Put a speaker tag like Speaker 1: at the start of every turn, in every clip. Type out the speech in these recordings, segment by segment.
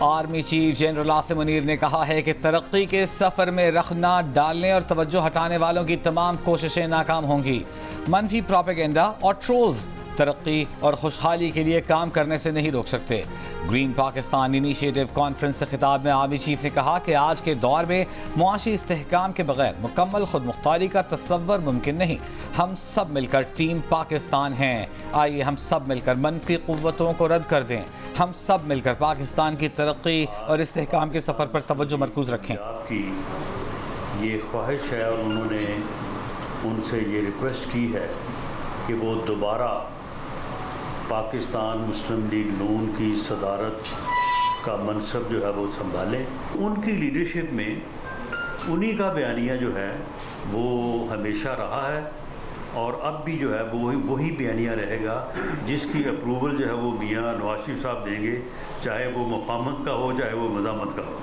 Speaker 1: Army chief general Asim Munir ने कहा है कि तरक्की के सफर में रखना डालने और तवज्जो हटाने वालों की तमाम कोशिशें नाकाम होंगी। मनफी प्रोपेगेंडा और ट्रोल्स तरक्की और खुशहाली के लिए काम करने से नहीं रोक सकते। ग्रीन पाकिस्तान इनिशिएटिव कॉन्फ्रेंस से खिताब में आर्मी चीफ ने कहा कि आज के दौर में मुआशी इस्तेहकाम के बगैर मुकम्मल खुद मुख्तारी का तस्वर मुमकिन नहीं। हम सब मिलकर टीम पाकिस्तान हैं। आइए हम सब मिलकर मनफी कुव्वतों को रद्द कर दें। हम सब मिलकर पाकिस्तान की तरक्की और इस्तेहकाम के सफ़र पर तवज्जो मरकूज रखें।
Speaker 2: आपकी ये ख्वाहिश है और उन्होंने उनसे ये रिक्वेस्ट की है कि वो दोबारा पाकिस्तान मुस्लिम लीग नून की सदारत का मनसब जो है वो संभालें। उनकी लीडरशिप में उन्हीं का बयानिया जो है वो हमेशा रहा है और अब भी जो है वो वही बयानिया रहेगा जिसकी अप्रूवल जो है वो मियाँ नवाज शरीफ साहब देंगे, चाहे वो मफाहमत का हो चाहे वो मज़ामत का हो।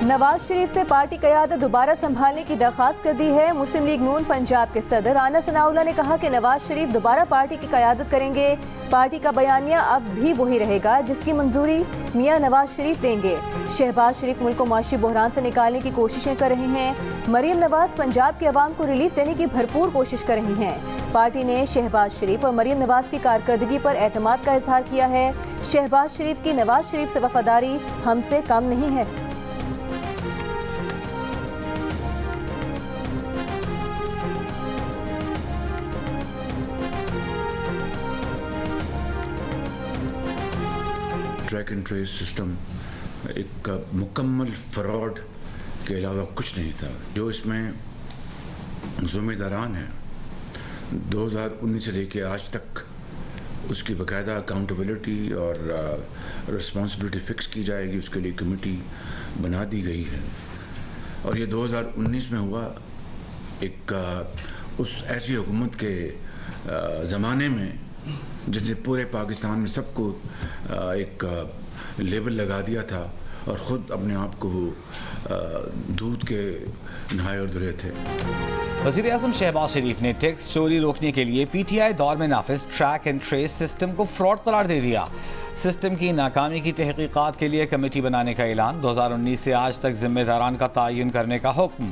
Speaker 3: नवाज शरीफ से पार्टी क़यादत दोबारा संभालने की दरख्वास्त कर दी है। मुस्लिम लीग नून पंजाब के सदर राना सनाउल्लाह ने कहा कि नवाज शरीफ दोबारा पार्टी की क़यादत करेंगे। पार्टी का बयानिया अब भी वही रहेगा जिसकी मंजूरी मियां नवाज शरीफ देंगे। शहबाज शरीफ मुल्क को माशी बहरान से निकालने की कोशिशें कर रहे हैं। मरियम नवाज पंजाब के अवाम को रिलीफ देने की भरपूर कोशिश कर रही हैं। पार्टी ने शहबाज शरीफ और मरियम नवाज की कारकर्दगी पर एतमाद का इजहार किया है। शहबाज शरीफ की नवाज शरीफ से वफादारी हमसे कम नहीं है।
Speaker 4: ट्रैक एंड ट्रेस सिस्टम एक मुकम्मल फ्रॉड के अलावा कुछ नहीं था। जो इसमें ज़िम्मेदारान हैं 2019 से लेके आज तक उसकी बाकायदा अकाउंटेबिलिटी और रिस्पॉन्सिबिलिटी फ़िक्स की जाएगी। उसके लिए कमेटी बना दी गई है और ये 2019 में हुआ एक उस ऐसी हुकूमत के ज़माने में जिसने पूरे पाकिस्तान में सबको एक लेबल लगा दिया था और ख़ुद अपने आप को वो दूध के नहाए और धुले थे।
Speaker 1: वज़ीर-ए-आज़म शहबाज शरीफ ने टैक्स चोरी रोकने के लिए पीटीआई दौर में नाफिज ट्रैक एंड ट्रेस सिस्टम को फ्रॉड करार दे दिया। सिस्टम की नाकामी की तहकीकात के लिए कमेटी बनाने का ऐलान। 2019 से आज तक जिम्मेदारान का तयन करने का हुक्म।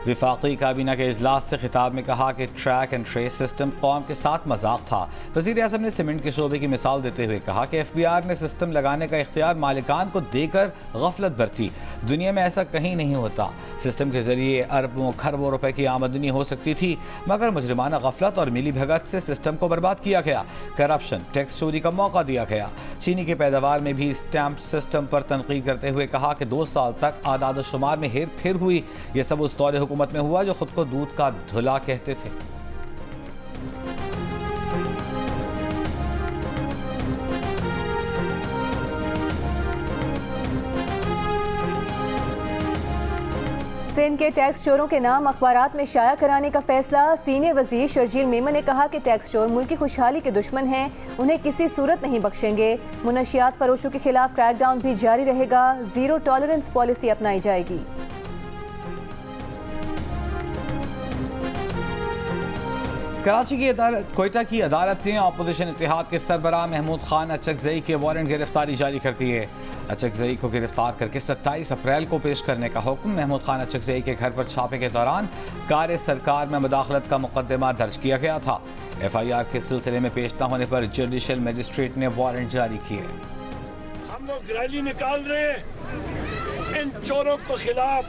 Speaker 1: विफाकी काबीना के इजलास से खिताब में कहा कि ट्रैक एंड ट्रेस सिस्टम कौम के साथ मजाक था। वज़ीर-ए-आज़म ने सीमेंट के शोबे की मिसाल देते हुए कहा कि FBI ने सिस्टम लगाने का इख्तियार मालिकान को देकर गफलत बरती। दुनिया में ऐसा कहीं नहीं होता। सिस्टम के जरिए अरबों खरबों रुपए की आमदनी हो सकती थी, मगर मुजरिमाना गफलत और मिली भगत से सिस्टम को बर्बाद किया गया। करप्शन, टैक्स चोरी का मौका दिया गया। चीनी की पैदावार में भी स्टैंप सिस्टम पर तनकीद करते हुए कहा कि 2 साल तक आदाद शुमार में हेर फेर हुई। ये सब उस दौर हुकूमत में हुआ जो खुद को दूध का धुला कहते थे।
Speaker 3: सिंध के टैक्स चोरों के नाम अखबारात में शाया कराने का फैसला। सीनियर वजीर शर्जील मेमन ने कहा कि टैक्स चोर मुल्क की खुशहाली के दुश्मन हैं, उन्हें किसी सूरत नहीं बख्शेंगे। मुनशियात फरोशों के खिलाफ क्रैकडाउन भी जारी रहेगा। जीरो टॉलरेंस पॉलिसी अपनाई जाएगी।
Speaker 1: कराची की अदालत कोयटा की अदालत ने अपोजिशन इत्तेहाद के सरबराह महमूद खान अचकजई के वारंट गिरफ्तारी जारी कर दी है। अचकजई को गिरफ्तार करके 27 अप्रैल को पेश करने का हुक्म। महमूद खान अचकजई के घर पर छापे के दौरान कार सरकार में मुदाखलत का मुकदमा दर्ज किया गया था। FIR के सिलसिले में पेश न होने पर जुडिशल मजिस्ट्रेट ने वारंट जारी किए।
Speaker 5: हम लोग रैली निकाल रहे हैं इन चोरों के खिलाफ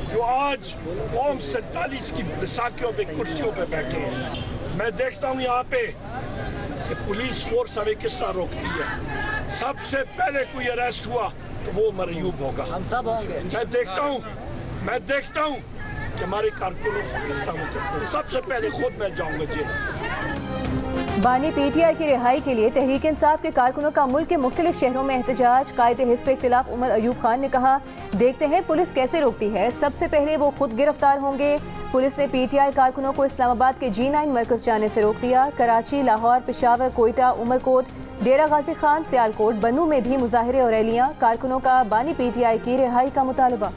Speaker 5: जो आज कौम 47 की बैसाखियों पे कुर्सियों पे बैठे हैं। मैं देखता हूँ यहाँ पे कि पुलिस फोर्स हमें किस तरह रोकती है। सबसे पहले कोई अरेस्ट हुआ तो वो मरयूब होगा। हम सब होंगे। मैं देखता हूँ कि हमारे कारकुनों को किस तरह वो करते हैं। सबसे पहले खुद मैं जाऊँगा जेल।
Speaker 3: बानी PTI की रिहाई के लिए तहरीक इंसाफ के कारकुनों का मुल्क के मुख्तलिफ शहरों में एहतजाज। कायदे हिज़्ब इख्तिलाफ उमर अयूब खान ने कहा, देखते हैं पुलिस कैसे रोकती है, सबसे पहले वो खुद गिरफ्तार होंगे। पुलिस ने PTI कारकुनों को इस्लामाबाद के G9 मरकज जाने से रोक दिया। कराची, लाहौर, पेशावर, कोयटा, उमरकोट, डेरा गाजी खान, सियालकोट, बनू में भी मुजाहरे और रैलियां। कारकुनों का बानी PTI की रिहाई का मुतालबा।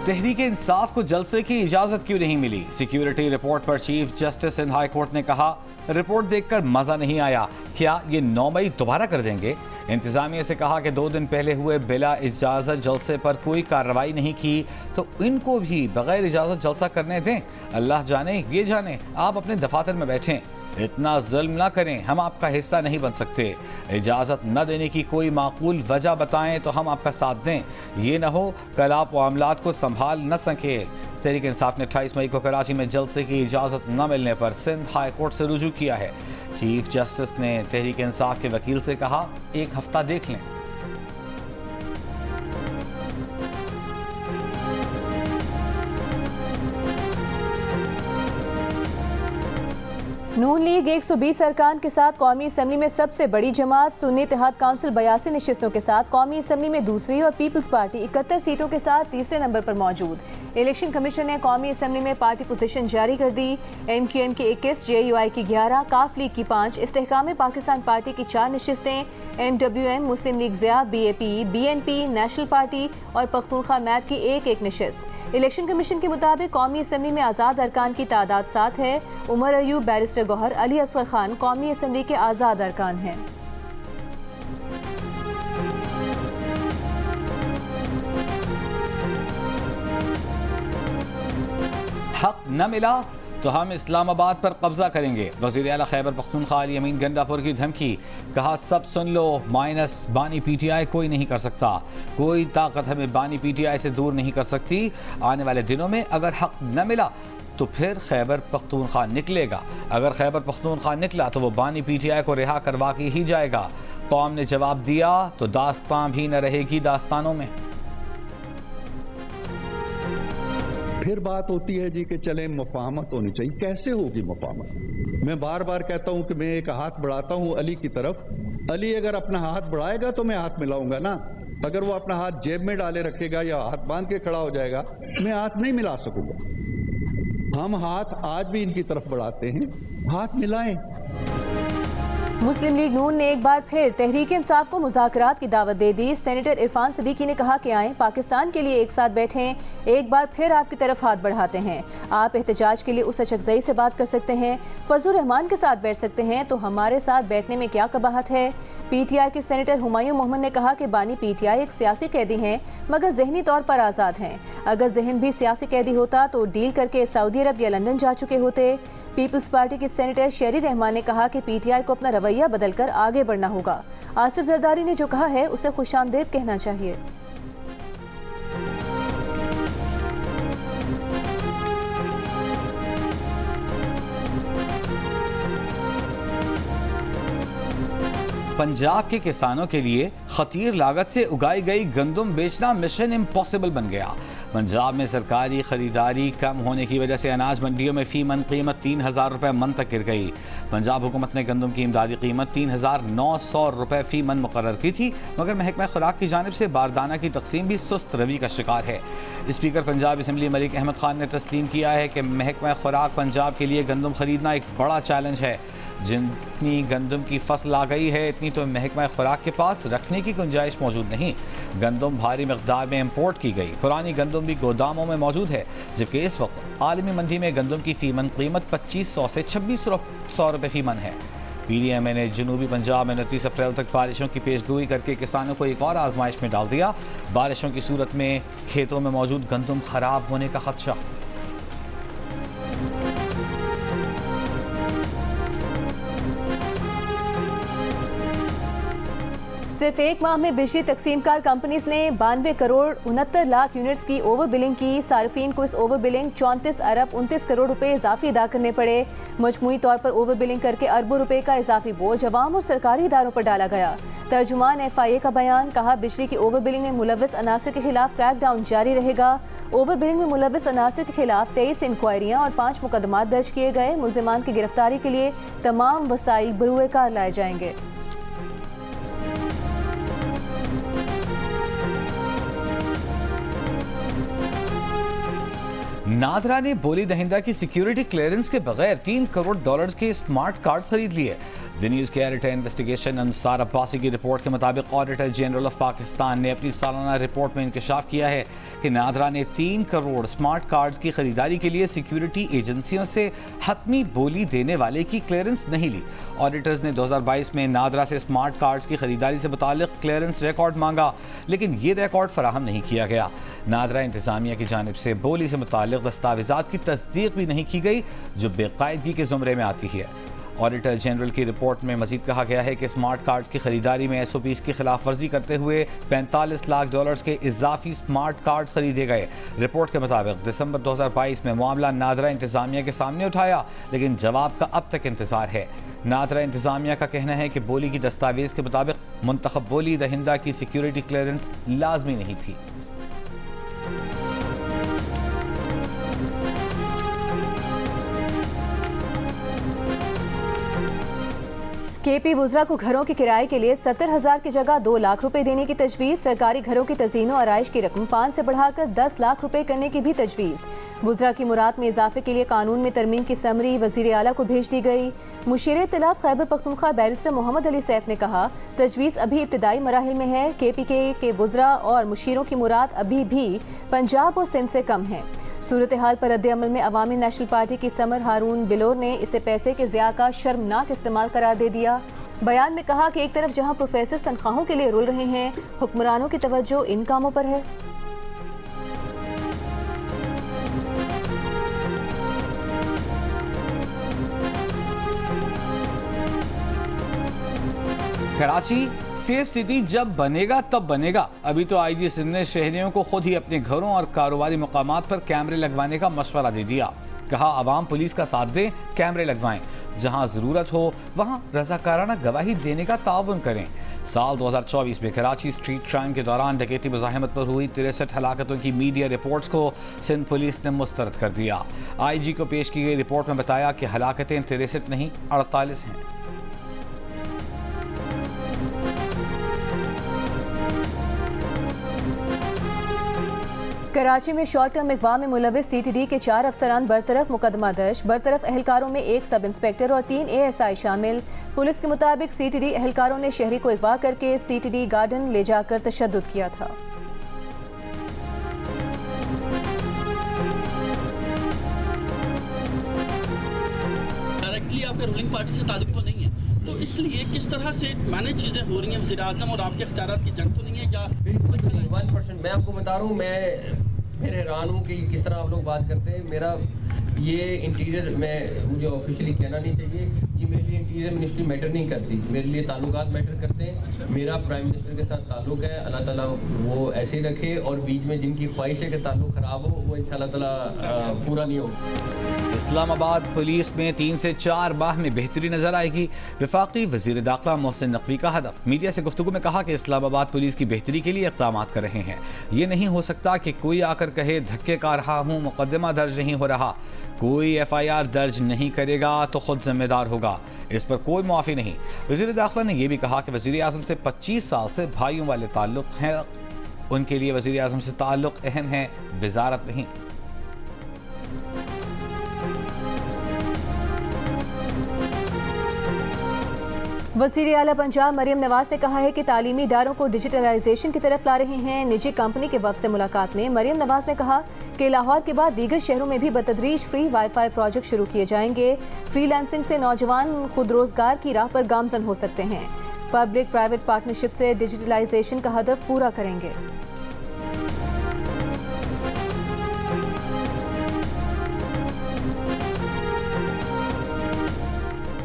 Speaker 1: तहरीक इंसाफ को जलसे की इजाजत क्यों नहीं मिली? सिक्योरिटी रिपोर्ट पर chief justice Sindh high court ने कहा, रिपोर्ट देखकर मजा नहीं आया, क्या ये 9 मई दोबारा कर देंगे? इंतजामिया से कहा कि 2 दिन पहले हुए बिला इजाजत जलसे पर कोई कार्रवाई नहीं की तो इनको भी बगैर इजाजत जलसा करने दें। अल्लाह जाने ये जाने, आप अपने दफातर में बैठें, इतना जुल्म ना करें, हम आपका हिस्सा नहीं बन सकते। इजाज़त न देने की कोई माकूल वजह बताएं तो हम आपका साथ दें, ये ना हो कल आप मामलात को संभाल न सकें। तहरीक इंसाफ ने 28 मई को कराची में जलसे की इजाज़त न मिलने पर सिंध हाई कोर्ट से रुजू किया है। चीफ जस्टिस ने तहरीक इंसाफ के वकील से कहा, 1 हफ्ता देख लें।
Speaker 3: नून लीग 120 अरकान के साथ कौमी असम्बली में सबसे बड़ी जमात। सुन्नी इत्तेहाद काउंसिल 82 नशिस्तों के साथ कौमी असम्बली में दूसरी और पीपल्स पार्टी 71 सीटों के साथ तीसरे नंबर पर मौजूद। इलेक्शन कमीशन ने कौमी असम्बली में पार्टी पोजीशन जारी कर दी। MQM की 21, JUI की 11, काफ लीग की 5, इस्तेहकाम पाकिस्तान पार्टी की 4 नशिस्तें, MWM, Muslim league Zia, BAP, BNP, national party और पख्तूनख्वा मैप की 1-1 नशिस्त। इलेक्शन कमीशन के मुताबिक कौमी असम्बली में आज़ाद अरकान की तादाद 7 है। उमर अयूब, बैरिस्टर गौहर, अली असगर खान कौमी असम्बली के आज़ाद अरकान हैं।
Speaker 1: हक न मिला तो हम इस्लामाबाद पर कब्जा करेंगे। वज़ीर आला खैबर पख्तूनख्वा अली अमीन गंडापुर की धमकी, कहा सब सुन लो, माइनस बानी PTI कोई नहीं कर सकता, कोई ताकत हमें बानी PTI से दूर नहीं कर सकती। आने वाले दिनों में अगर हक न मिला तो फिर खैबर पख्तूनख्वा निकलेगा, अगर खैबर पख्तूनख्वा निकला तो वो बानी PTI को रिहा करवा के ही जाएगा। कौम ने जवाब दिया तो दास्तां भी न रहेगी दास्तानों में।
Speaker 6: फिर बात होती है जी कि चले मुफाहमत होनी चाहिए। कैसे होगी मुफाहमत? मैं बार बार कहता हूं कि मैं एक हाथ बढ़ाता हूं अली की तरफ, अली अगर अपना हाथ बढ़ाएगा तो मैं हाथ मिलाऊंगा ना। अगर वो अपना हाथ जेब में डाले रखेगा या हाथ बांध के खड़ा हो जाएगा, मैं हाथ नहीं मिला सकूंगा। हम हाथ आज भी इनकी तरफ बढ़ाते हैं, हाथ मिलाएं।
Speaker 3: मुस्लिम लीग नून ने एक बार फिर तहरीक इंसाफ को मुज़ाकरात की दावत दे दी। सेनेटर इरफान सिद्दीकी ने कहा कि आएं, पाकिस्तान के लिए एक साथ बैठें, एक बार फिर आपकी तरफ हाथ बढ़ाते हैं। आप एहतजाज के लिए उस अचकज़ई से बात कर सकते हैं, फजलुर रहमान के साथ बैठ सकते हैं, तो हमारे साथ बैठने में क्या कबाहत है। PTI के सेनेटर हुमायूं मोहम्मद ने कहा कि बानी PTI एक सियासी कैदी हैं मगर जहनी तौर पर आज़ाद हैं। अगर जहन भी सियासी कैदी होता तो डील करके सऊदी अरब या लंदन जा चुके होते। पीपल्स पार्टी के सेनेटर शेरी रहमान ने कहा कि PTI को अपना रवैया बदलकर आगे बढ़ना होगा। आसिफ जरदारी ने जो कहा है उसे खुशामदीद कहना चाहिए।
Speaker 1: पंजाब के किसानों के लिए खतीर लागत से उगाई गई गंदम बेचना मिशन इम्पॉसिबल बन गया। पंजाब में सरकारी खरीदारी कम होने की वजह से अनाज मंडियों में फी मन कीमत 3000 रुपये मन तक गिर गई। पंजाब हुकूमत ने गंदम की इमदादी कीमत 3900 रुपये फी मन मुकर्रर की थी, मगर महकमा खुराक की जानिब से बारदाना की तकसीम भी सुस्त रवि का शिकार है। स्पीकर पंजाब असम्बली मलिक अहमद खान ने तस्लीम किया है कि महकमा खुराक पंजाब के लिए गंदम खरीदना एक बड़ा चैलेंज है। जितनी गंदम की फसल आ गई है इतनी तो महकमा खुराक के पास रखने की गुंजाइश मौजूद नहीं। गंदम भारी मकदार में इम्पोर्ट की गई, पुरानी गंदम भी गोदामों में मौजूद है, जबकि इस वक्त आलमी मंडी में गंदम की फीमन कीमत 2500 से 2600 रुपये फीमन है। PDMA ने जनूबी पंजाब में 29 अप्रैल तक बारिशों की पेशगोई करके किसानों को एक और आजमाइश में डाल दिया। बारिशों की सूरत में खेतों में मौजूद गंदम खराब होने का खदशा।
Speaker 3: सिर्फ एक माह में बिजली तकसीमकार कंपनीज ने 92 करोड़ 69 लाख यूनिट्स की ओवर बिलिंग की। सार्फिन को इस ओवर बिलिंग 34 अरब 29 करोड़ रुपए इजाफी अदा करने पड़े। मजमूई तौर पर ओवर बिलिंग करके अरबों रुपए का इजाफी बोझ अवाम और सरकारी इदारों पर डाला गया। तर्जुमान FIA का बयान, कहा बिजली की ओवर बिलिंग में मुलव्वस अनासर के खिलाफ क्रैकडाउन जारी रहेगा। ओवर बिलिंग में मुलव्वस अनासर के खिलाफ 23 इंक्वायरियाँ और 5 मुकदमात दर्ज किए गए। मुल्जिमान की गिरफ्तारी के लिए तमाम वसाइल बरूए कार लाए जाएंगे।
Speaker 1: नादरा ने बोली दहिंदा की सिक्योरिटी क्लियरेंस के बगैर $3 करोड़ के स्मार्ट कार्ड खरीद लिए। द न्यूज़ के एडिटर इन्वेस्टिगेशन अंसार अब्बासी की रिपोर्ट के मुताबिक ऑडिटर जनरल ऑफ पाकिस्तान ने अपनी सालाना रिपोर्ट में इंकशाफ किया है कि नादरा ने 3 करोड़ स्मार्ट कार्ड्स की खरीदारी के लिए सिक्योरिटी एजेंसियों से हतमी बोली देने वाले की क्लियरेंस नहीं ली। ऑडिटर्स ने 2022 में नादरा से स्मार्ट कार्ड्स की खरीदारी से मुताल्लिक क्लियरेंस रिकॉर्ड मांगा, लेकिन ये रिकॉर्ड फराहम नहीं किया गया। नादरा इंतजामिया की जानिब से बोली से मुताल्लिक दस्तावेजात की तस्दीक भी नहीं की गई, जो बेकायदगी के ज़ुमरे में आती है। ऑडिटर जनरल की रिपोर्ट में मजीद कहा गया है कि स्मार्ट कार्ड की खरीदारी में SOPs की खिलाफ वर्जी करते हुए $45 लाख के इजाफी स्मार्ट कार्ड खरीदे गए। रिपोर्ट के मुताबिक दिसंबर 2022 में मामला नादरा इंतजामिया के सामने उठाया, लेकिन जवाब का अब तक इंतजार है। नादरा इंतजामिया का कहना है कि बोली की दस्तावेज के मुताबिक मुंतखब बोली दहिंदा की सिक्योरिटी क्लियरेंस लाजमी नहीं थी।
Speaker 3: KP वुज़रा को घरों के किराए के लिए 70,000 की जगह 2 लाख रुपए देने की तजवीज़। सरकारी घरों की तज़ीन और आराइश की रकम 5 से बढ़ाकर 10 लाख रुपए करने की भी तजवीज़। वुज़रा की मुराद में इजाफे के लिए कानून में तरमीम की समरी वज़ीर आला को भेज दी गई। मुशीर इत्तलाफ खैबर पख्तूनख्वा बैरिस्टर मोहम्मद अली सैफ ने कहा, तजवीज़ अभी इब्तिदाई मराहिल में है। KPK के वुज़रा और मुशीरों की मुराद अभी भी पंजाब और सिंध से कम है। सूरत हाल पर रद्द अमल में अवामी नेशनल पार्टी की समर हारून बिलोर ने इसे पैसे के ज़िया का शर्मनाक इस्तेमाल करार दे दिया। बयान में कहा कि एक तरफ जहां प्रोफेसर तनख्वाहों के लिए रुल रहे हैं, हुक्मरानों की तवज्जो इन कामों पर है।
Speaker 1: कराची सेफ सिटी जब बनेगा तब बनेगा। अभी तो IG सिंध ने शहरियों को खुद ही अपने घरों और कारोबारी मुकामात पर कैमरे लगवाने का मशवरा दे दिया। कहा, आवाम पुलिस का साथ दें, कैमरे लगवाएं, जहां जरूरत हो वहां रजाकाराना गवाही देने का ताउन करें। साल 2024 में कराची स्ट्रीट क्राइम के दौरान डकैती मुज़ाहमत पर हुई 63 हलाकतों की मीडिया रिपोर्ट्स को सिंध पुलिस ने मुस्तरद कर दिया। IG को पेश की गई रिपोर्ट में बताया कि हलाकतें 63 नहीं 48 हैं।
Speaker 3: कराची में शॉर्ट टर्म अगवा में मुलविस CTD के 4 अफसरान बरतरफ, मुकदमा दर्ज। बरतरफ एहलकारों में 1 सब इंस्पेक्टर और 3 ASI शामिल। पुलिस के मुताबिक CTD एहलकारों ने शहरी को अगवा करके CTD गार्डन ले जाकर तशद्दुद किया था।
Speaker 7: डायरेक्टली आपके रूलिंग पार्टी से ताल्लुक तो नहीं है, तो इसलिए किस तरह से मैनेज चीज़ें हो रही हैं, वज़ीर आज़म और आपके इख्तियारात की जंग तो नहीं है या?
Speaker 8: बिल्कुल 1% मैं आपको बता रहा हूँ, मैं हैरान हूँ कि किस तरह आप लोग बात करते हैं। मेरा ये इंटीरियर में मुझे ऑफिशियली कहना नहीं चाहिए, ये मेरे लिए इंटीरियर मिनिस्ट्री मैटर नहीं करती, मेरे लिए ताल्लुकात मैटर करते हैं। मेरा प्राइम मिनिस्टर के साथ ताल्लुक है, अल्लाह ताला वो ऐसे ही रखे, और बीच में जिनकी ख्वाहिश है कि ताल्लुक ख़राब हो वो इंशाअल्लाह ताला पूरा नहीं होगा।
Speaker 1: इस्लामाबाद पुलिस में 3 से 4 माह में बेहतरी नजर आएगी। वफाकी वज़ीर दाखिला मोहसिन नकवी का हदफ। मीडिया से गुफ्तगू में कहा कि इस्लामाबाद पुलिस की बेहतरी के लिए इक़दाम कर रहे हैं। ये नहीं हो सकता कि कोई आकर कहे धक्के खा रहा हूँ, मुकदमा दर्ज नहीं हो रहा। कोई FIR दर्ज नहीं करेगा तो खुद जिम्मेदार होगा, इस पर कोई मुआफ़ी नहीं। वज़ीर दाखिला ने यह भी कहा कि वज़ीर आज़म से 25 साल से भाइयों वाले ताल्लुक़ हैं, उनके लिए वज़ीर आज़म से ताल्लुक़ अहम है, वज़ारत नहीं।
Speaker 3: वज़ीर आला पंजाब मरियम नवाज ने कहा है कि तालीमी इदारों को डिजिटलाइजेशन की तरफ ला रहे हैं। निजी कंपनी के वफ़द से मुलाकात में मरियम नवाज ने कहा कि लाहौर के बाद दीगर शहरों में भी बतदरीज फ्री वाईफाई प्रोजेक्ट शुरू किए जाएंगे। फ्रीलांसिंग से नौजवान खुद रोजगार की राह पर गामजन हो सकते हैं। पब्लिक प्राइवेट पार्टनरशिप से डिजिटलाइजेशन का हदफ पूरा करेंगे।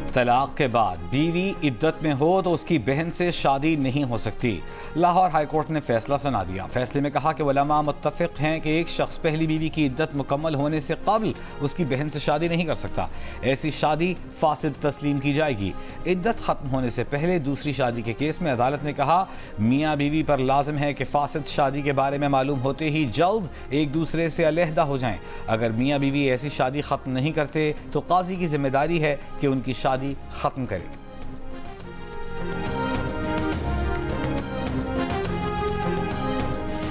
Speaker 1: तलाक के बाद बीवी इद्दत में हो तो उसकी बहन से शादी नहीं हो सकती। लाहौर हाई कोर्ट ने फैसला सुना दिया। फैसले में कहा कि उलमा मुत्तफ़िक़ हैं कि एक शख्स पहली बीवी की इद्दत मुकम्मल होने से कबल उसकी बहन से शादी नहीं कर सकता। ऐसी शादी फासिद तस्लीम की जाएगी। इद्दत ख़त्म होने से पहले दूसरी शादी के केस में अदालत ने कहा, मियाँ बीवी पर लाजिम है कि फासिद शादी के बारे में मालूम होते ही जल्द एक दूसरे से अलहदा हो जाएं। अगर मियाँ बीवी ऐसी शादी ख़त्म नहीं करते तो काजी की जिम्मेदारी है कि उनकी शादी खत्म करे।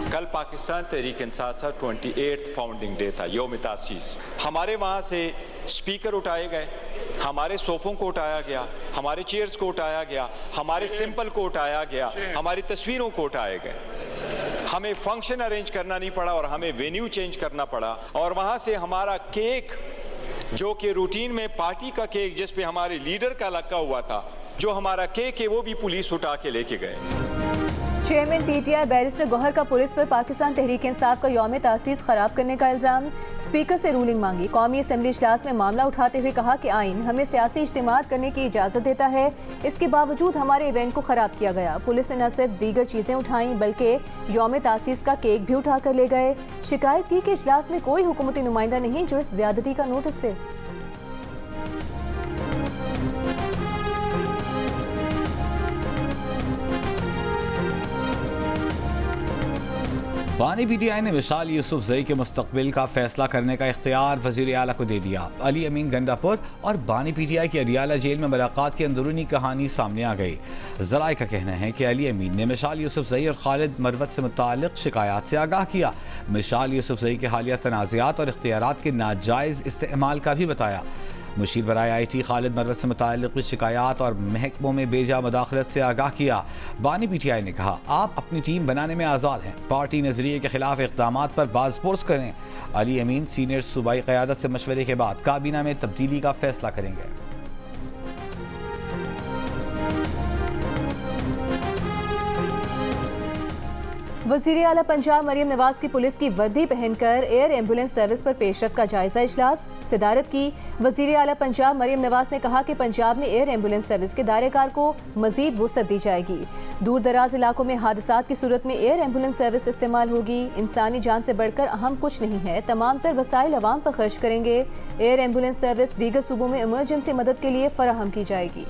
Speaker 9: कल पाकिस्तान तहरीक इंसाफ 28 फाउंडिंग डे था, यौम तासीस। हमारे वहाँ से स्पीकर उठाए गए, हमारे सोफों को उठाया गया, हमारे चेयर्स को उठाया गया, हमारे सिंपल को उठाया गया, हमारी तस्वीरों को उठाए गए। हमें फंक्शन अरेंज करना नहीं पड़ा और हमें वेन्यू चेंज करना पड़ा, और वहां से हमारा केक जो कि रूटीन में पार्टी का केक जिस पे हमारे लीडर का लगा हुआ था, जो हमारा केक है वो भी पुलिस उठा के लेके गए।
Speaker 3: चेयरमैन पीटीआई बैरिस्टर गौहर का पुलिस पर पाकिस्तान तहरीक इंसाफ का यौम तासीस खराब करने का इल्जाम। स्पीकर से रूलिंग मांगी। कौमी असम्बली इजलास में मामला उठाते हुए कहा कि आइन हमें सियासी इज्तिमात करने की इजाज़त देता है, इसके बावजूद हमारे इवेंट को ख़राब किया गया। पुलिस ने न सिर्फ दीगर चीज़ें उठाईं बल्कि यौम तासीस का केक भी उठा कर ले गए। शिकायत की कि इजलास में कोई हुकूमती नुमाइंदा नहीं जो इस ज़्यादती का नोटिस ले।
Speaker 1: बानी पीटीआई ने मिसाल यूसुफजई के मुस्तकबिल का फैसला करने का इख्तियार वज़ीर आला को दे दिया। अली अमीन गंडापुर और बानी पीटीआई की अडियाला जेल में मुलाकात की अंदरूनी कहानी सामने आ गई। ज़राए का कहना है कि अली अमीन ने मिसाल यूसुफजई और खालिद मरवत से मुताल्लिक़ शिकायत से आगाह किया। मिसाल यूसुफजई के हालिया तनाज़ात और इख्तियारात के नाजायज़ इस्तेमाल का भी बताया। मुशीर बराए IT खालिद मरवत से मुताल्लिक़ शिकायत और महकमों में बेजा मुदाखलत से आगाह किया। बानी पीटीआई ने कहा, आप अपनी टीम बनाने में आज़ाद हैं, पार्टी नज़रिए के खिलाफ इक़दामात पर बाज़पोर्स करें। अली अमीन सीनियर सूबाई क़यादत से मशवरे के बाद काबीना में तब्दीली का फैसला करेंगे।
Speaker 3: वज़ीर आला पंजाब मरियम नवाज की पुलिस की वर्दी पहनकर एयर एम्बुलेंस सर्विस पर पेशरफ का जायजा इजलास। सदारत की वज़ीर आला पंजाब मरियम नवाज ने कहा कि पंजाब में एयर एम्बुलेंस सर्विस के दायरेकार को मजीद वुसअत दी जाएगी। दूर दराज इलाकों में हादसात की सूरत में एयर एम्बुलेंस सर्विस इस्तेमाल होगी। इंसानी जान से बढ़कर अहम कुछ नहीं है, तमाम तर वसाइल अवाम पर खर्च करेंगे। एयर एम्बुलेंस सर्विस दीगर सूबों में इमरजेंसी मदद के लिए फराहम की जाएगी।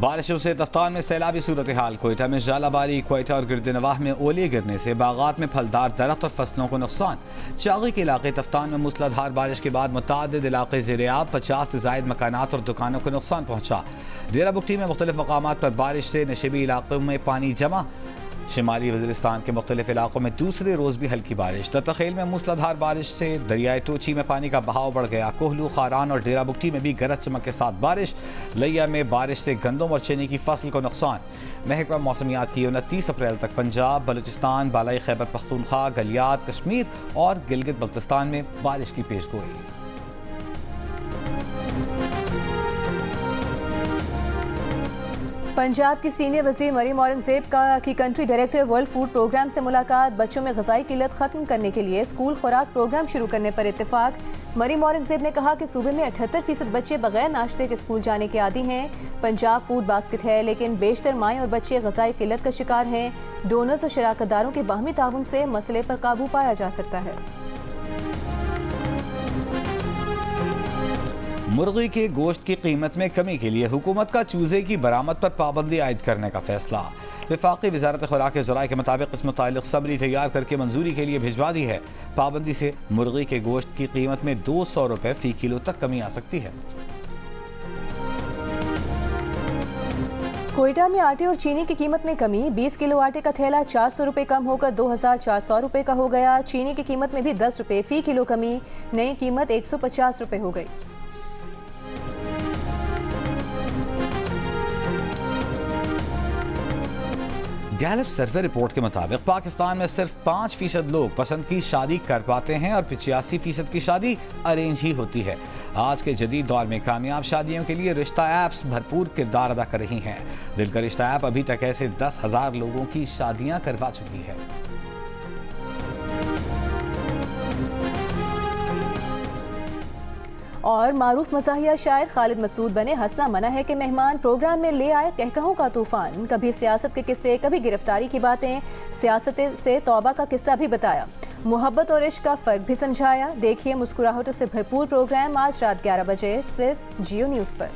Speaker 1: बारिशों से तफ्तान में सैलाबी सूरत हाल। कोयटा में जालाबारी, क्वेटा और गिरदनवाह में ओले गिरने से बागात में फलदार दरख्त और फसलों को नुकसान। चागी के इलाके तफ्तान में मूसलाधार बारिश के बाद मुतादिद इलाके ज़ेर-ए-आब, 50 से ज़ायद मकानात और दुकानों को नुकसान पहुँचा। डेरा बुगटी में मुख्तलिफ मकामात पर बारिश से नशेबी इलाकों में पानी जमा। शिमाली वज़ीरिस्तान के मुख्तलिफ इलाकों में दूसरे रोज़ भी हल्की बारिश। ततखेल में मूसलाधार बारिश से दरियाए टोची में पानी का बहाव बढ़ गया। कोहलू, खारान और डेरा बुगटी में भी गरज चमक के साथ बारिश। लिया में बारिश से गंदम और चने की फसल को नुकसान। महकमा मौसमियात की 29 अप्रैल तक पंजाब, बलूचिस्तान, बालाई खैबर पख्तूनख्वा, गलियात, कश्मीर और गिलगित बल्तिस्तान में बारिश की पेशगोई।
Speaker 3: पंजाब की सीनियर वज़ीर मरीम औरंगज़ेब की country director world food programme से मुलाकात। बच्चों में ग़िज़ाई किल्लत ख़त्म करने के लिए स्कूल खुराक प्रोग्राम शुरू करने पर इत्तेफाक। मरीम औरंगज़ेब ने कहा कि सूबे में 78% बच्चे बगैर नाश्ते के स्कूल जाने के आदी हैं। पंजाब फूड बास्केट है, लेकिन बेशतर माएँ और बच्चे ग़िज़ाई किल्लत का शिकार हैं। डोनर्स और शराकतदारों के बाहमी ताउन से मसले पर काबू पाया जा सकता है।
Speaker 1: मुर्गी के गोश्त की कीमत में कमी के लिए हुकूमत का चूजे की बरामद पर पाबंदी आयद करने का फैसला। वफाकी वजारत खुराक के ज़राए के मुताबिक इस मुतालिक समरी तैयार करके मंजूरी के लिए भिजवा दी है। पाबंदी से मुर्गी के गोश्त की कीमत में 200 रुपये फ़ी किलो तक कमी आ सकती है।
Speaker 3: कोयटा में आटे और चीनी की कीमत में कमी। 20 किलो आटे का थैला 400 रुपये कम होकर 2400 रुपये का हो गया। चीनी की कीमत में भी 10 रुपये फ़ी किलो कमी। नई कीमत 150 रुपये हो गई।
Speaker 1: गैलप सर्वे रिपोर्ट के मुताबिक पाकिस्तान में सिर्फ 5% लोग पसंद की शादी कर पाते हैं और 85% की शादी अरेंज ही होती है। आज के जदीद दौर में कामयाब शादियों के लिए रिश्ता ऐप्स भरपूर किरदार अदा कर रही हैं। दिल का रिश्ता ऐप अभी तक ऐसे 10,000 लोगों की शादियां करवा चुकी है।
Speaker 3: और मारूफ मज़ाहिया शायर खालिद मसूद बने हंसना मना है कि मेहमान। प्रोग्राम में ले आए कहकहों का तूफान। कभी सियासत के किस्से, कभी गिरफ्तारी की बातें, सियासत से तौबा का किस्सा भी बताया, मोहब्बत और इश्क का फ़र्क भी समझाया। देखिए मुस्कुराहटों से भरपूर प्रोग्राम आज रात 11 बजे सिर्फ जियो न्यूज़ पर।